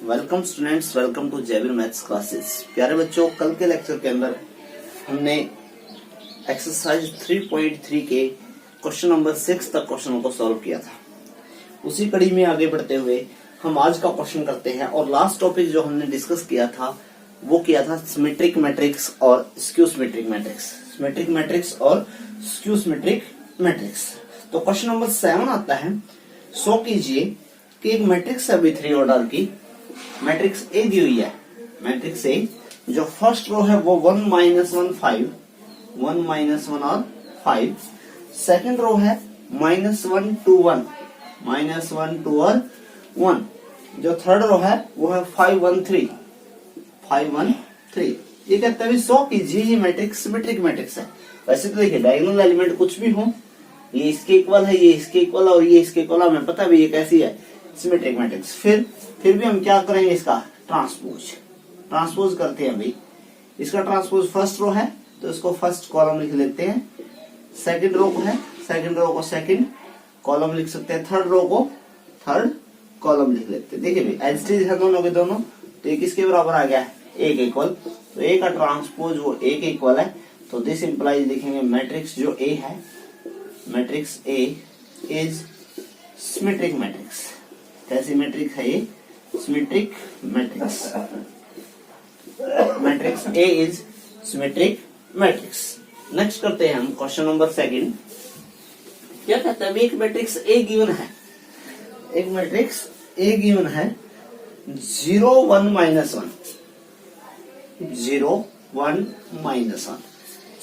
Welcome students, welcome to Xavier maths classes. प्यारे बच्चों, कल के लेक्चर के अंदर हमने एक्सरसाइज 3.3 के क्वेश्चन नंबर 6 तक क्वेश्चनों को सॉल्व किया था। उसी कड़ी में आगे बढ़ते हुए हम आज का क्वेश्चन करते हैं। और लास्ट टॉपिक जो हमने डिस्कस किया था वो किया था सिमेट्रिक मैट्रिक्स और skew symmetric matrix. Symmetric matrix और स्क्यू सिमेट्रिक मैट्रिक्स। तो क्वेश्चन नंबर 7 आता है, सो कीजिए कि एक मैट्रिक्स है B3 ऑर्डर की, मैट्रिक्स ए दी हुई है। मैट्रिक्स ए जो फर्स्ट रो है वो 1 -1 5, 1 -1 और 5। सेकंड रो है -1 2 1, -1 2 और 1। जो थर्ड रो है वो है 5 1 3, 5 1 3। ये कहते हैं सो कीजिए ये मैट्रिक्स सिमेट्रिक मैट्रिक्स है। वैसे तो देखिए डायगोनल एलिमेंट कुछ भी हो, ये इसके इक्वल है, ये इसके इक्वल है और ये इसके इक्वल है, हमें पता भी ये कैसी है, सिमेट्रिक मैट्रिक्स। फिर भी हम क्या करेंगे, इसका ट्रांसपोज करते हैं भाई। इसका ट्रांसपोज फर्स्ट रो है तो इसको फर्स्ट कॉलम लिख लेते हैं। सेकंड रो को है, सेकंड रो को सेकंड कॉलम लिख सकते हैं। थर्ड रो को थर्ड कॉलम लिख लेते हैं। देखिए भाई एज इट इज है दोनों के दोनों, तो ये किसके बराबर आ गया है, ए के इक्वल। तो ए का ट्रांसपोज वो ए के इक्वल है, तो दिस इंप्लाइज लिखेंगे मैट्रिक्स जो ए है, matrix A is symmetric matrix. कैसी मैट्रिक्स है ये, symmetric matrix. Matrix A is symmetric matrix. Next करते हैं हम क्वेश्चन नंबर 2। क्या कहता है, एक मैट्रिक्स ए गिवन है, एक मैट्रिक्स ए गिवन है 0 1 -1, 0 1 -1।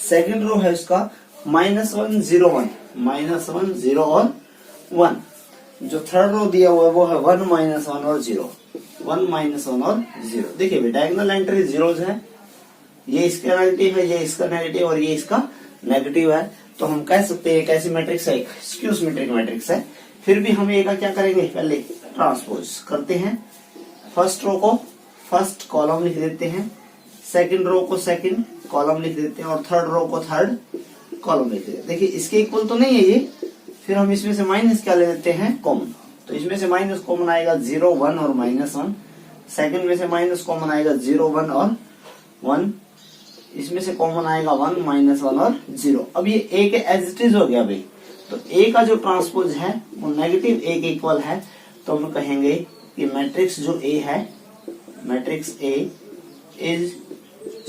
सेकंड रो है उसका -1 0 1, -1 0 और 1। जो थर्ड रो दिया हुआ है वो है 1 -1 और 0, 1 -1 और 0। देखिए भाई डायगोनल एंट्री जीरोज है, ये इसका नेगेटिव है, ये इसका नेगेटिव और ये इसका नेगेटिव है। तो हम कह सकते हैं कैसी मैट्रिक्स है, स्क्यू सिमेट्रिक मैट्रिक्स है। फिर भी हम ये का क्या करेंगे, पहले ट्रांसपोज करते हैं। फर्स्ट रो को फर्स्ट कॉलम लिख देते हैं, सेकंड रो को सेकंड कॉलम लिख देते हैं और थर्ड रो को थर्ड कॉलम लिख देते हैं। देखिए इसके इक्वल तो नहीं है ये, फिर हम इसमें से माइनस क्या ले लेते हैं, कॉमन। तो इसमें से माइनस कॉमन आएगा 0 1 और -1। सेकंड में से माइनस कॉमन आएगा 0 1 और 1। इसमें से कॉमन आएगा 1 -1 और 0। अब ये ए के एज इट इज हो गया भाई। तो ए का जो ट्रांसपोज है वो नेगेटिव ए के इक्वल है। तो हम कहेंगे कि मैट्रिक्स जो ए है, matrix A is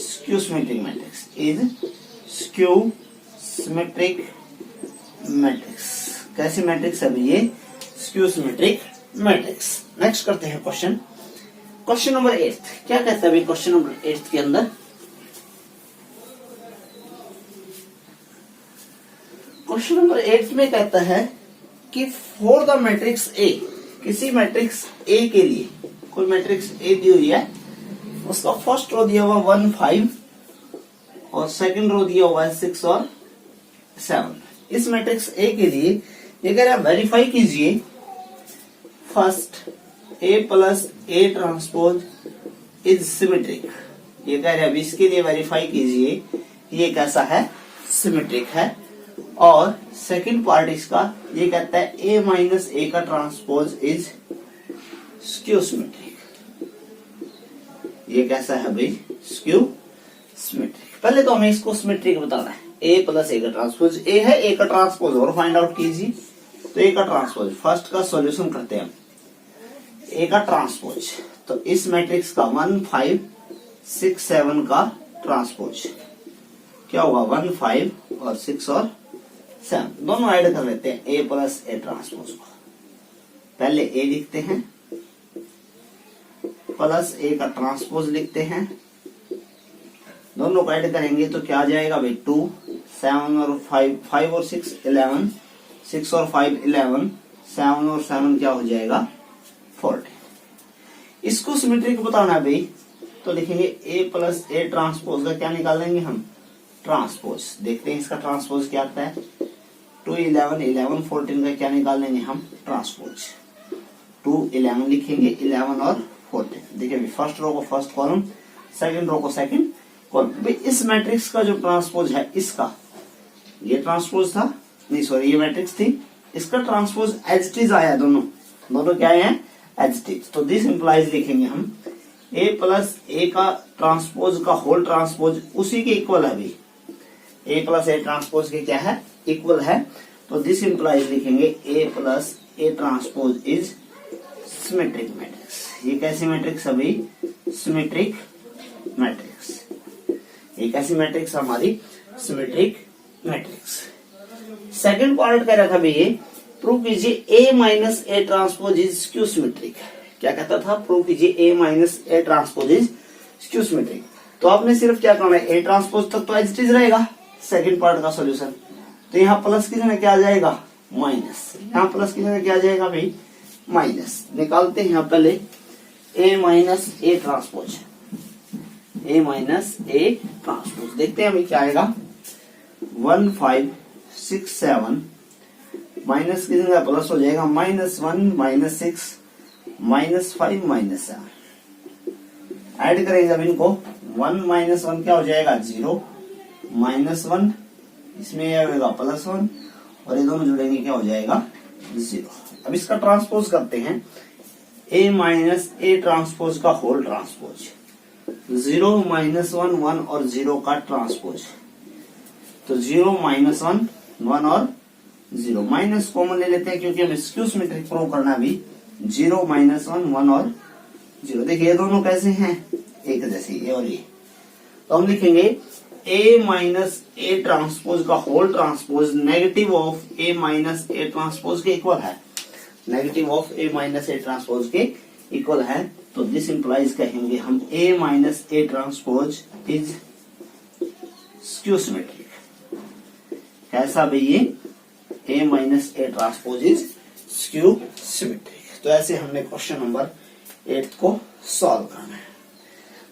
skew symmetric matrix, is skew symmetric matrix. कैसी मैट्रिक्स है ये, स्क्यू सिमेट्रिक मैट्रिक्स। नेक्स्ट करते हैं क्वेश्चन, क्वेश्चन नंबर 8। क्या कहता है क्वेश्चन नंबर 8 के अंदर, क्वेश्चन नंबर 8 में कहता है कि फॉर द मैट्रिक्स ए, किसी मैट्रिक्स ए के लिए, कोई मैट्रिक्स ए दी हुई है, उसका फर्स्ट रो दिया हुआ 1 5 और सेकंड रो दिया हुआ है 6 और 7। इस मैट्रिक्स ए के लिए ये कह रहा है वेरीफाई कीजिए first A plus A transpose is symmetric. ये कह रहा है इसके लिए वेरीफाई कीजिए ये कैसा है, सिमेट्रिक है। और सेकंड पार्ट इसका ये कहता है ए माइनस ए का ट्रांसपोज इज स्क्यू सिमेट्रिक। ये कैसा है भाई, स्क्यू सिमेट्रिक। पहले तो हमें इसको सिमेट्रिक बताना है। ए प्लस ए का ट्रांसपोज, ए है ए का ट्रांसपोज और फाइंड आउट कीजिए। तो ए का ट्रांसपोज फर्स्ट का सॉल्यूशन करते हैं, ए का ट्रांसपोज। तो इस मैट्रिक्स का 1 5 6 7 का ट्रांसपोज क्या होगा, 1 5 और 6 और 7 दोनों ऐड कर लेते हैं, ए प्लस ए ट्रांसपोज को। पहले ए लिखते हैं प्लस ए का ट्रांसपोज लिखते हैं, दोनों को ऐड करेंगे तो क्या आ जाएगा भाई, 2 7 और 5, 5 और 6 11, 6 और 5 11, 7 और 7 क्या हो जाएगा, 40। इसको सिमेट्रिक बताना है भाई, तो लिखेंगे ए प्लस ए ट्रांसपोज का क्या निकालेंगे हम, ट्रांसपोज। देखते हैं इसका ट्रांसपोज क्या आता है। 2 11 11 14 का क्या निकालेंगे हम, ट्रांसपोज। 2 11 लिखेंगे, 11 और 14। देखिए फर्स्ट रो को फर्स्ट कॉलम, सेकंड रो को सेकंड कॉलम। इस मैट्रिक्स का जो ट्रांसपोज है, इसका ये ट्रांसपोज था, नहीं सॉरी ये मैट्रिक्स थी, इसका ट्रांसपोज एज इट इज आया। दोनों क्या है, एज इट इज। तो दिस इंप्लाइज लिखेंगे हम ए प्लस ए का ट्रांसपोज का होल ट्रांसपोज उसी के इक्वल है भाई, ए प्लस ए ट्रांसपोज के क्या है, इक्वल है। तो दिस इंप्लाइज लिखेंगे A plus A transpose is symmetric matrix. ये कैसी मैट्रिक्स है भाई, सिमेट्रिक मैट्रिक्स। ये कैसी मैट्रिक्स हमारी, सिमेट्रिक मैट्रिक्स। सेकंड पार्ट कह रहा था भाई ये प्रूव कीजिए A minus A transpose is skew symmetric. क्या कहता था, प्रूव कीजिए A minus A transpose is skew symmetric. तो आपने सिर्फ क्या करना है, ए ट्रांसपोज तक तो एज इट इज रहेगा सेकंड पार्ट का सॉल्यूशन। तो यहाँ प्लस की जगह क्या आ जाएगा, माइनस। यहाँ प्लस की जगह क्या आ जाएगा भाई, माइनस। निकालते हैं यहाँ पहले A minus A transpose, A minus A transpose. देखते हैं अभी क्या आएगा, 1567 माइनस की जगह प्लस हो जाएगा, -1 -6 -5 -7। ऐड करेंगे अब इनको, 1 - 1 क्या हो जाएगा 0, -1 इसमें यह होगा +1 और ये दोनों जुड़ेंगे क्या हो जाएगा 0। अब इसका ट्रांसपोज करते हैं, ए माइनस ए ट्रांसपोज का होल ट्रांसपोज, 0 -1 1 और 0 का ट्रांसपोज। तो 0 -1 1 और 0 माइनस कॉमन ले लेते हैं क्योंकि हमें स्क्यू सिमेट्रिक प्रूव करना भी। 0 -1 1 और 0, देखिए ये दोनों कैसे हैं, एक जैसे ये और ये। तो हम लिखेंगे ए माइनस ए ट्रांसपोज का whole transpose negative of A minus A transpose के इक्वल है, negative of A minus A transpose के इक्वल है। तो दिस इंप्लाइज कहेंगे हम A minus A transpose is skew symmetric. कैसा भाई ये, A minus A transpose is skew symmetric. तो ऐसे हमने क्वेश्चन नंबर 8 को सॉल्व करना है।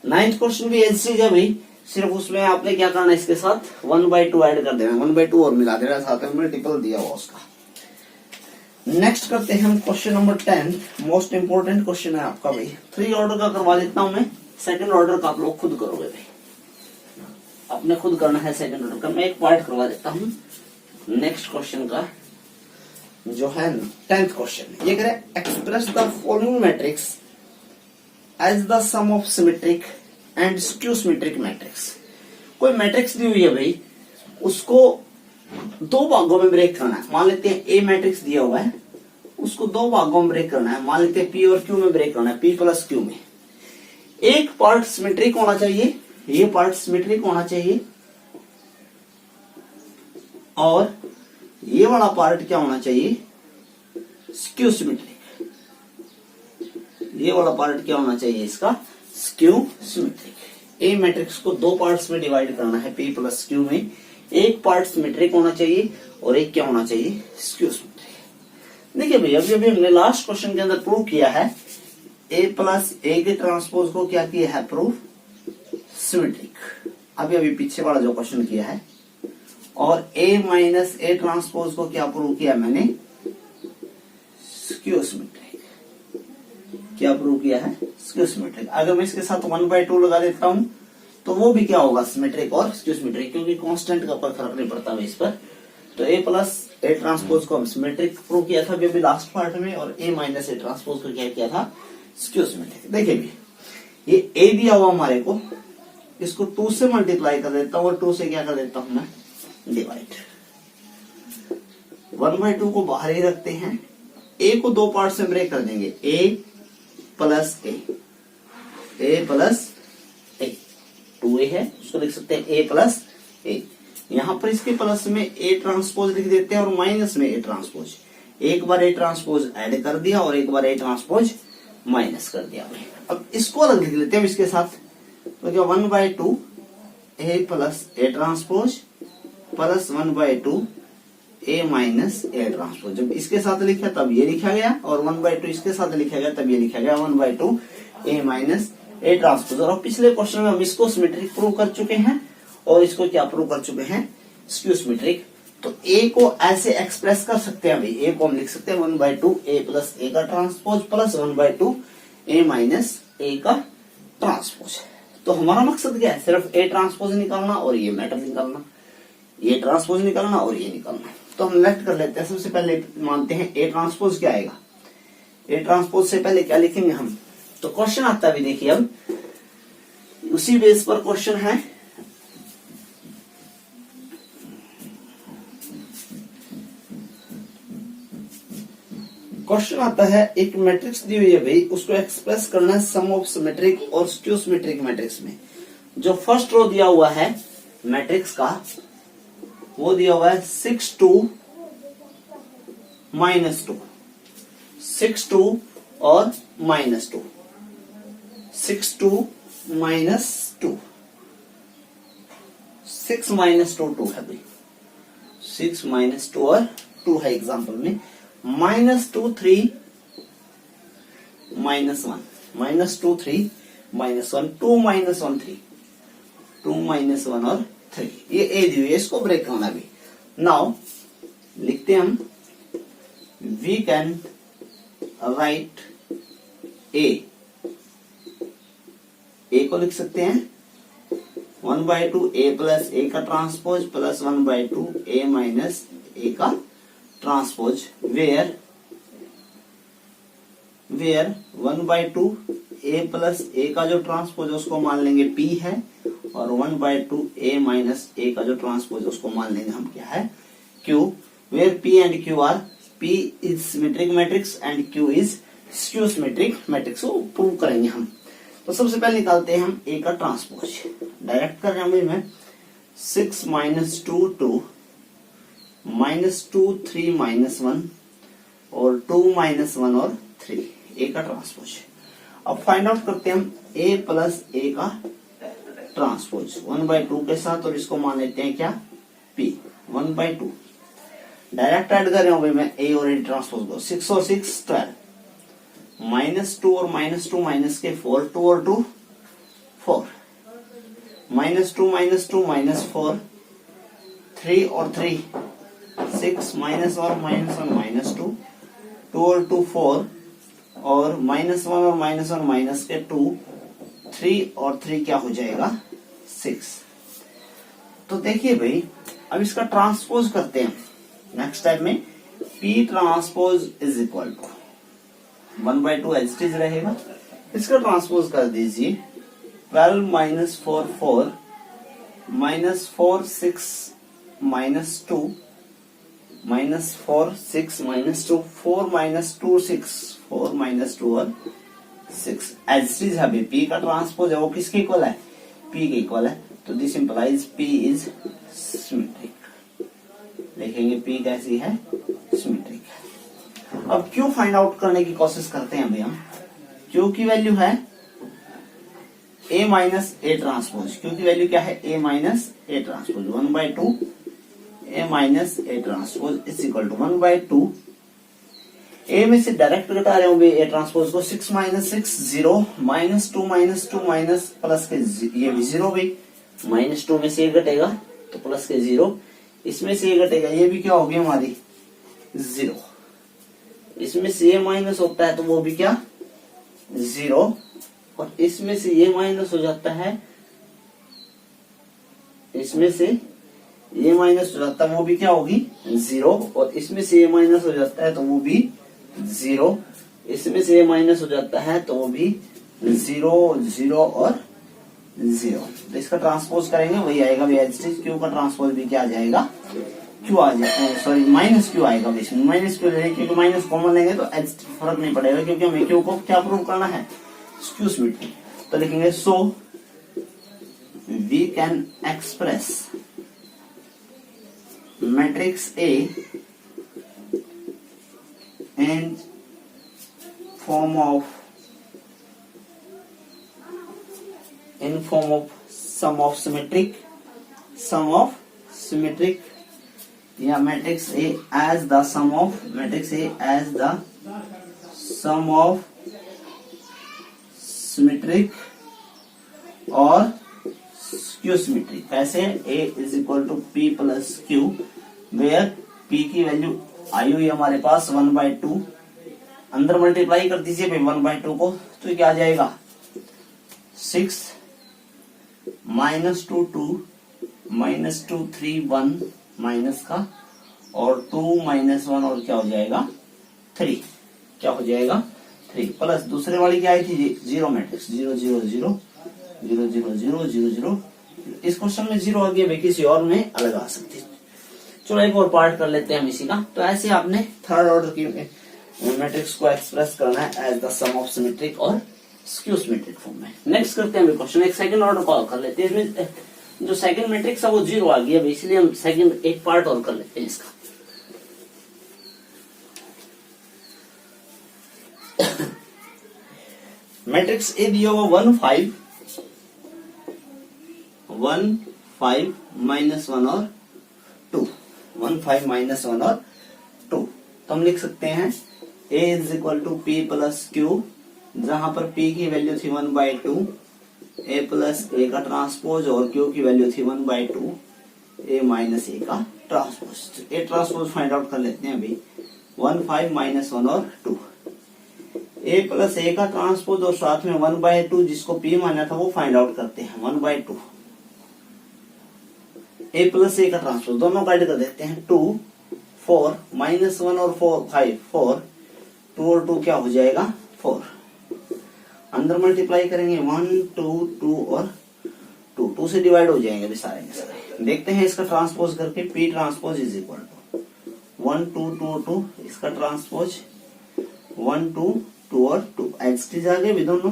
9th क्वेश्चन भी ऐसे है भाई, सिर्फ उसमें आपने क्या करना है, इसके साथ 1/2 ऐड कर देना, 1/2 और मिला देना, साथ में मल्टीपल दिया हुआ उसका। नेक्स्ट करते हैं हम question number 10, most important question है आपका भाई। 3 ऑर्डर का करवा देता हूं मैं, सेकंड ऑर्डर का आप लोग खुद करोगे भाई, आपने खुद करना है सेकंड ऑर्डर का। मैं एक पार्ट करवा देता हूं नेक्स्ट क्वेश्चन का, जो है 10th क्वेश्चन। ये कह रहा है express the following matrix as the sum of symmetric and skew symmetric matrix. कोई मैट्रिक्स दी हुई है भाई, उसको 2 भागों में ब्रेक करना है। मान लेते हैं ए मैट्रिक्स दिया हुआ है, उसको 2 भागों में ब्रेक करना है। मान लेते हैं पी और क्यू में ब्रेक करना है, पी प्लस क्यू में। एक पार्ट सिमेट्रिक होना चाहिए, ये पार्ट सिमेट्रिक होना चाहिए, और ये वाला पार्ट क्या होना चाहिए, स्क्यू सिमेट्रिक। ये वाला पार्ट क्या होना चाहिए इसका, स्क्यू सिमेट्रिक। ए मैट्रिक्स को 2 पार्ट्स में डिवाइड करना है, पी प्लस क्यू में। एक पार्ट सिमेट्रिक होना चाहिए और एक क्या होना चाहिए, स्क्यू सिमेट्रिक। देखिए भैया अभी हमने लास्ट क्वेश्चन के अंदर प्रूव किया है, ए प्लस ए के ट्रांसपोज को क्या किया है, प्रूव सिमेट्रिक। अभी पीछे वाला जो क्वेश्चन किया है, और ए माइनस ए ट्रांसपोज को क्या प्रूव किया मैंने, स्क्यू सिमेट्रिक। क्या प्रूव किया है, स्क्यू सिमेट्रिक। अगर मैं इसके साथ 1/2 लगा देता हूं तो वो भी क्या होगा, सिमेट्रिक और स्क्यू सिमेट्रिक, क्योंकि कांस्टेंट का कोई फर्क नहीं पड़ता है इस पर। तो ए प्लस ए ट्रांसपोज को हम सिमेट्रिक प्रूव किया था अभी लास्ट पार्ट में, और ए माइनस ए ट्रांसपोज को क्या किया था, स्क्यू सिमेट्रिक। देखिए भी ये ए दिया हुआ हमारे को, इसको 2 से मल्टीप्लाई कर देता हूं और 2 से क्या कर देता हूं मैं, डिवाइड। 1/2 को बाहर ही रखते हैं, ए को 2 पार्ट से ब्रेक कर देंगे, ए प्लस ए, ए प्लस ए, 2a है उसको लिख सकते हैं ए प्लस ए। यहां पर इसके प्लस में ए ट्रांसपोज लिख देते हैं और माइनस में ए ट्रांसपोज। एक बार ए ट्रांसपोज ऐड कर दिया और एक बार ए ट्रांसपोज माइनस कर दिया। अब इसको अलग लिख लेते हैं इसके साथ, तो क्या 1/2 A plus A transpose plus 1/2 A minus A transpose. जब इसके साथ लिखा तब ये लिखा गया, और 1/2 इसके साथ लिखा गया तब ये लिखा गया, 1/2 ए माइनस ए ट्रांसपोज। और पिछले क्वेश्चन में हम इसको सिमेट्रिक प्रूव कर चुके हैं और इसको क्या प्रूव कर चुके हैं, स्क्यू सिमेट्रिक। तो ए को ऐसे एक्सप्रेस कर सकते हैं भाई, ए को हम लिख सकते हैं 1/2 ए प्लस ए का ट्रांसपोज प्लस 1/2 ए माइनस ए का ट्रांसपोज। तो हमारा मकसद क्या है, सिर्फ ए ट्रांसपोज निकालना और ये मैटर निकालना, ये ट्रांसपोज निकालना और ये निकालना। तो हम लेफ्ट कर लेते हैं। सबसे पहले मानते हैं ए ट्रांसपोज क्या आएगा, ए ट्रांसपोज से पहले क्या लिखेंगे हम, तो क्वेश्चन आता है, भी देखिए अब उसी बेस पर क्वेश्चन है। क्वेश्चन आता है, एक मैट्रिक्स दी हुई है भाई, उसको एक्सप्रेस करना है सम ऑफ सिमेट्रिक और स्क्यू सिमेट्रिक मैट्रिक्स में। जो फर्स्ट रो दिया हुआ है मैट्रिक्स का वो दिया हुआ है 6 2 -2, 6 2 और -2, 6 2 -2, 6 -2 2 है भाई, 6 -2 और 2 है एग्जाम्पल में, -2 3 -1, -2 3 -1, 2 -1 3, 2 -1 और 3, ये ए दी हुई है, इसको ब्रेक करना भी। नाउ लिखते हैं हम, वी कैन राइट ए को लिख सकते हैं 1/2 ए प्लस ए का ट्रांसपोज प्लस 1/2 ए माइनस ए का ट्रांसपोज, वेयर 1/2 ए प्लस ए का जो ट्रांसपोज उसको मान लेंगे पी है, और 1/2 ए माइनस ए का जो ट्रांसपोज उसको मान लेंगे हम क्या है, Q, where P and Q are, P is symmetric matrix and Q is skew symmetric matrix, को प्रूव करेंगे हम। तो सबसे पहले निकालते हैं हम ए का ट्रांसपोज, डायरेक्ट कर रहे हैं मैं, 6 -2 2 -2 3 -1 और 2 -1 और 3, ए का ट्रांसपोज। अब फाइंड आउट करते हैं हम ए प्लस ए का ट्रांसपोज 1/2 के साथ, और इसको मान लेते हैं क्या, पी 1/2। डायरेक्ट ऐड कर रहा हूं भाई मैं ए और ए ट्रांसपोज को, 6 और 6 12, -2 और -2 माइनस के 4, 2 और 2 4, -2 -2 -4, 3 और 3 6, माइनस और -1 -2, 2 और 2 4, और -1 और -1 माइनस के 2, 3 और 3 क्या हो जाएगा 6। तो देखिए भाई अब इसका ट्रांसपोज करते हैं नेक्स्ट टाइप में, P transpose is equal to 1/2 as it is रहेगा, इसका ट्रांसपोज कर दीजिए 12 -4 4 -4 6 -2 -4 6 -2 4 -2 6 4 -2 और 6 एज इट इज है। P का ट्रांसपोज है वो किसके इक्वल है, P के इक्वल है, तो this implies P is symmetric, लिखेंगे P कैसी है, सिमेट्रिक। अब Q फाइंड आउट करने की कोशिश करते हैं अभी हम। Q की वैल्यू है A minus A transpose, Q की वैल्यू क्या है, A minus A transpose, 1/2 A minus A transpose is equal to 1/2, A में से डायरेक्ट घटा रहे होंगे ए ट्रांसपोज को, 6 -6 0, -2 -2 माइनस प्लस के ये भी 0 भी, -2 में से 1 घटेगा तो प्लस के 0, इसमें से 1 घटेगा, ये भी क्या होगी हमारी 0, इसमें से ये माइनस होता है तो वो भी क्या 0, और इसमें से ये माइनस हो जाता है, इसमें से ये माइनस हो जाता है वो भी क्या होगी 0, और इसमें से ये माइनस हो जाता है तो वो भी 0, इसमें से ये माइनस हो जाता है तो वो भी 0 0 और 0। तो इसका ट्रांसपोज करेंगे वही आएगा, क्यू का ट्रांसपोज भी क्या आ जाएगा, क्यू आ जाएगा, सॉरी माइनस क्यू आएगा, इसमें माइनस क्यू लेंगे क्योंकि माइनस कॉमन लेंगे तो एच फर्क नहीं पड़ेगा, क्योंकि हमें क्यू को क्या प्रूव करना है, स्क्यू सिमेट्री। तो लिखेंगे so we can express matrix A in form of sum of symmetric या matrix A as the sum of symmetric और स्क्यू सिमेट्रिक। कैसे, A is equal to P plus Q, where P की value आई हुई हमारे पास 1/2, अंदर multiply कर दीजिए भाई 1/2 को, तो क्या आ जाएगा 6 -2 2 -2 3 1 माइनस का, और 2 -1 और क्या हो जाएगा 3, क्या हो जाएगा 3 प्लस दूसरे वाली क्या आई थी, जीरो मैट्रिक्स, 0 0 0 0 0 0 0 0। इस क्वेश्चन में जीरो आ गया, किसी और में अलग आ सकती है। चलो एक और पार्ट कर लेते हैं हम इसी का। तो ऐसे आपने थर्ड ऑर्डर की मैट्रिक्स को एक्सप्रेस करना है as the sum of symmetric और स्क्यू सिमेट्रिक फॉर्म में। नेक्स्ट करते हैं क्वेश्चन, एक सेकंड ऑर्डर कॉल कर लेते हैं। इसमें जो सेकंड मैट्रिक्स है वो जीरो आ गया, इसलिए हम सेकंड एक पार्ट और कर लेते हैं इसका। मैट्रिक्स ए दिया हुआ 1 5 1 5 -1 और 2, 1 5 -1 और 2। तो हम लिख सकते हैं A is equal to P plus Q, जहां पर P की वैल्यू थी 1/2, A प्लस A का ट्रांसपोज और Q की वैल्यू थी 1/2, A माइनस A का transpose. A transpose find out कर लेते हैं अभी, 1 5 -1 और 2। A प्लस A का ट्रांसपोज और साथ में 1/2 जिसको P माना था वो फाइंड आउट करते हैं, 1/2। A प्लस A का ट्रांसपोज दोनों का ऐड कर देते हैं, 2 4 -1 और 4 5 4, 2 और 2 क्या हो जाएगा 4। अंदर मल्टीप्लाई करेंगे 1 2 2 और 2, 2 से डिवाइड हो जाएंगे अभी सारे के सारे। देखते हैं इसका ट्रांसपोज करके, P transpose is equal to 1 2 2 2, इसका ट्रांसपोज 1 2 2 और 2, एक्सटीज आ गए भी दोनों।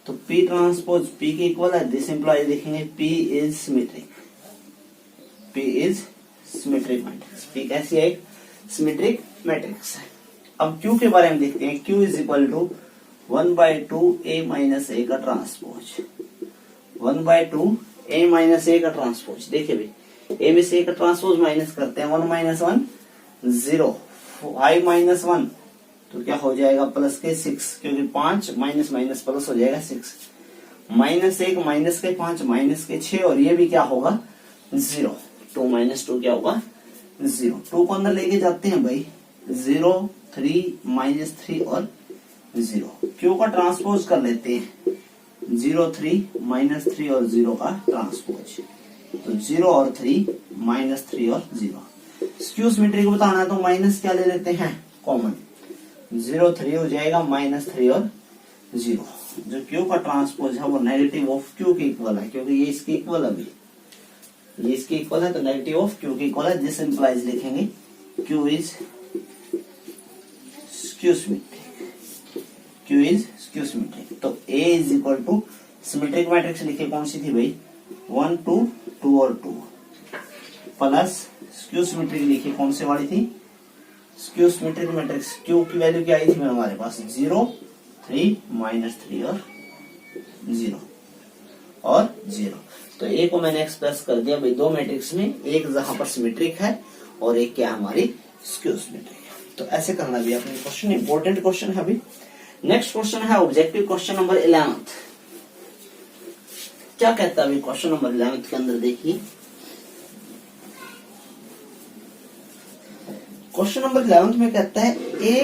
तो P ट्रांसपोज P के इक्वल है, दिस इंप्लाइज देखेंगे P is symmetric, P is symmetric matrix. P कैसी है, एक सिमेट्रिक मैट्रिक्स है। अब Q के बारे में देखते हैं, Q is equal to 1/2 A minus A का ट्रांसपोज, 1/2 A माइनस A का ट्रांसपोज। देखिए भाई A में से A का ट्रांसपोज माइनस करते हैं, 1 - 1 0, 5 - 1 तो क्या हो जाएगा प्लस के 6, क्योंकि 5 माइनस माइनस प्लस हो जाएगा 6, -1 माइनस के 5 माइनस के 6 और ये भी क्या होगा 0, 2 - 2 क्या होगा 0। 2 को अंदर लेके जाते हैं भाई, 0 3 -3 और 0। क्यू का ट्रांसपोज कर लेते हैं, 0 3 -3 और 0 का ट्रांसपोज, तो 0 और 3 -3 और 0। स्क्यू सिमेट्री को बताना है तो माइनस क्या ले लेते हैं कॉमन, 0 3 हो जाएगा -3 और 0। जो क्यू का ट्रांसपोज है वो नेगेटिव ऑफ क्यू के इक्वल है, क्योंकि ये इसके इक्वल है अभी, ये इसके इक्वल है तो नेगेटिव ऑफ क्यू के इक्वल है, जिस इंप्लाइज लिखेंगे Q is skew symmetric, Q is skew symmetric. तो A is equal to symmetric matrix लिखे कौन सी थी भाई 1 2 2 और 2, प्लस स्क्यू सिमेट्रिक लिखी कौन से वाली थी, स्क्यू सिमेट्रिक मैट्रिक्स क्यू की वैल्यू क्या आई थी हमारे पास 0 3 -3 और 0 और 0। तो A को मैंने एक्सप्रेस कर दिया भाई दो मैट्रिक्स में, एक जहां पर सिमेट्रिक है और एक क्या हमारी स्क्यू सिमेट्रिक है। तो ऐसे करना भी अपने क्वेश्चन, इंपॉर्टेंट क्वेश्चन है अभी। नेक्स्ट क्वेश्चन है ऑब्जेक्टिव क्वेश्चन नंबर 11। क्या कहता है अभी क्वेश्चन नंबर 11 के अंदर, देखिए क्वेश्चन नंबर 11 में कहता है A,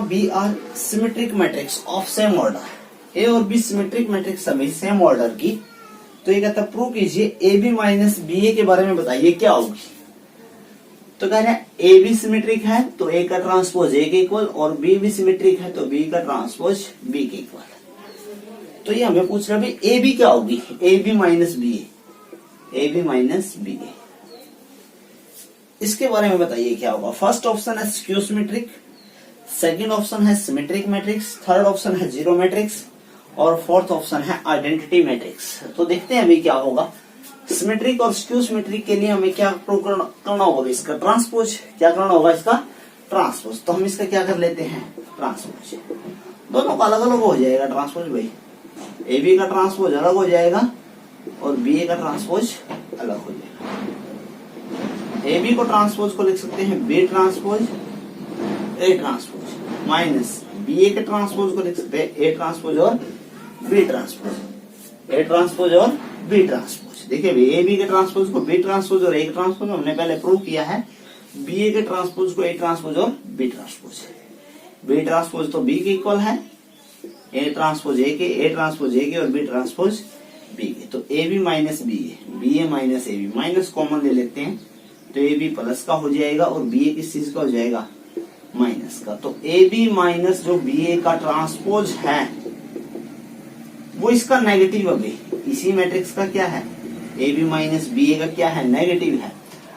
B are symmetric matrix of same order. A और B सिमेट्रिक मैट्रिक्स सभी सेम ऑर्डर की। तो ये कहता है प्रूव कीजिए AB माइनस BA के बारे में बताइए क्या होगी। तो कह रहे हैं AB सिमेट्रिक है तो A का ट्रांसपोज A के इक्वल, और B भी सिमेट्रिक है तो B का ट्रांसपोज B के इक्वल। तो ये हमें पूछ रहा है AB क्या होगी, AB minus BA, AB minus BA, इसके बारे में बताइए क्या होगा। फर्स्ट ऑप्शन है स्क्यू सिमेट्रिक, सेकंड ऑप्शन है सिमेट्रिक मैट्रिक्स, थर्ड ऑप्शन है जीरो मैट्रिक्स और फोर्थ ऑप्शन है आइडेंटिटी मैट्रिक्स। तो देखते हैं अभी क्या होगा। सिमेट्रिक और स्क्यू सिमेट्रिक के लिए हमें क्या प्रूव करना होगा, इसका ट्रांसपोज। क्या करना होगा, इसका ट्रांसपोज। तो हम इसका क्या कर लेते हैं ट्रांसपोज, दोनों का अलग अलग हो जाएगा ट्रांसपोज भाई, AB का ट्रांसपोज अलग हो जाएगा और BA का ट्रांसपोज अलग हो जाएगा। AB को ट्रांसपोज को लिख सकते हैं B transpose A transpose, minus BA के ट्रांसपोज को लिख सकते हैं A ट्रांसपोज और B ट्रांसपोज, A ट्रांसपोज और B ट्रांसपोज। देखिए AB के ट्रांसपोज को B ट्रांसपोज और A के ट्रांसपोज हमने पहले प्रूव किया है, BA के ट्रांसपोज को A ट्रांसपोज और B ट्रांसपोज। B ट्रांसपोज तो B के इक्वल है, A ट्रांसपोज A के, A ट्रांसपोज A के और B ट्रांसपोज B के। तो AB minus BA, BA minus AB, minus common ले लेते हैं तो AB प्लस का हो जाएगा और BA किस चीज का हो जाएगा माइनस का, तो ए बी माइनस जो बी ए का ट्रांसपोज है वो इसका नेगेटिव है भाई। इसी मैट्रिक्स का क्या है, ए बी माइनस बी ए का क्या है, नेगेटिव है।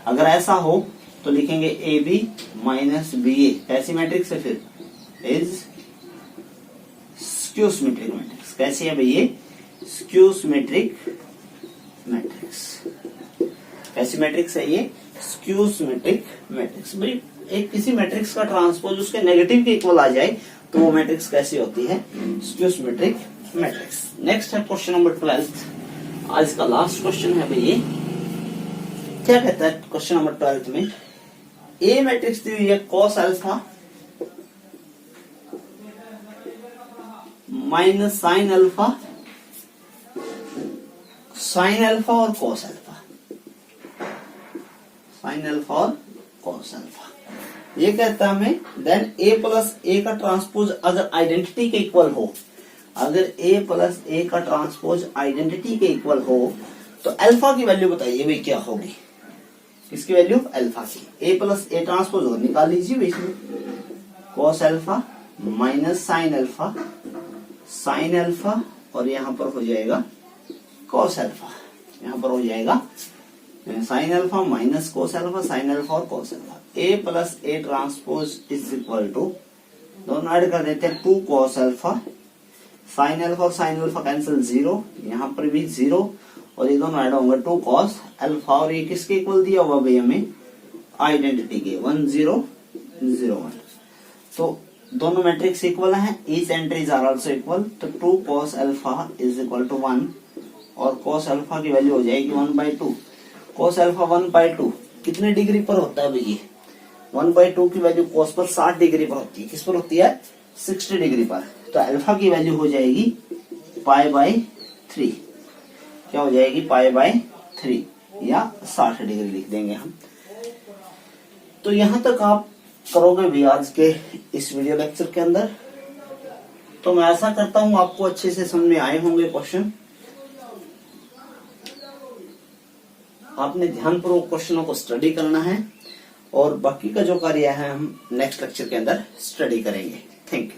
अगर ऐसा हो तो लिखेंगे ए बी माइनस बी ए, कैसी मैट्रिक्स है फिर, इज स्क्यू सिमेट्रिक मैट्रिक्स। कैसी है भाई ये, स्क्यू सिमेट्रिक मैट्रिक्स। कैसी मैट्रिक्स है ये, स्क्यू सिमेट्रिक मैट्रिक्स। भाई एक किसी मैट्रिक्स का ट्रांसपोज उसके नेगेटिव के इक्वल आ जाए तो वो मैट्रिक्स कैसी होती है, स्क्यू सिमेट्रिक मैट्रिक्स। नेक्स्ट है क्वेश्चन नंबर 12। आज का लास्ट क्वेश्चन है भाई ये। क्या कहता है क्वेश्चन नंबर 12 में, ए मैट्रिक्स दी हुई है cos alpha minus sine alpha, sine alpha और कॉस अल्फा, साइन अल्फा और कॉस अल्फा। ये कहता है हमें देन ए प्लस ए का ट्रांसपोज अगर आइडेंटिटी के इक्वल हो, अगर ए प्लस ए का ट्रांसपोज आइडेंटिटी के इक्वल हो तो अल्फा की वैल्यू बताइए भाई क्या होगी, इसकी वैल्यू अल्फा की। ए प्लस ए ट्रांसपोज हो निकाल लीजिए भाई, इसमें cos alpha minus sine alpha, sine alpha और यहां पर हो जाएगा कॉस अल्फा, यहां पर हो जाएगा sine alpha minus cos alpha, sine alpha और cos alpha. A plus A transpose is equal to, दोनों ऐड कर देते हैं, 2 कॉस अल्फा, साइन अल्फा और साइन अल्फा कैंसिल 0, यहाँ पर भी 0 और ये दोनों ऐड होंगे 2 कॉस अल्फा। और ये किसके इक्वल दिया हुआ भाई हमें, आइडेंटिटी के 1 0 0 1। तो दोनों मैट्रिक्स इक्वल हैं, each entries are also equal. तो 2 cos alpha is equal to 1 और कॉस अल्फा की वैल्यू हो जाएगी 1/2। कॉस अल्फा 1/2 कितने डिग्री पर होता है भैया, 1/2 की वैल्यू कॉस पर 60 डिग्री पर होती है, किस पर होती है, 60 डिग्री पर। तो अल्फा की वैल्यू हो जाएगी π/3, क्या हो जाएगी π/3 या 60 डिग्री लिख देंगे हम। तो यहां तक आप करोगे भी आज के इस वीडियो लेक्चर के अंदर। तो मैं ऐसा करता हूं आपको अच्छे से समझ में आए होंगे क्वेश्चन। आपने ध्यानपूर्वक क्वेश्चनों को स्टडी करना है और बाकी का जो कार्य है हम नेक्स्ट लेक्चर के अंदर स्टडी करेंगे। Thank you.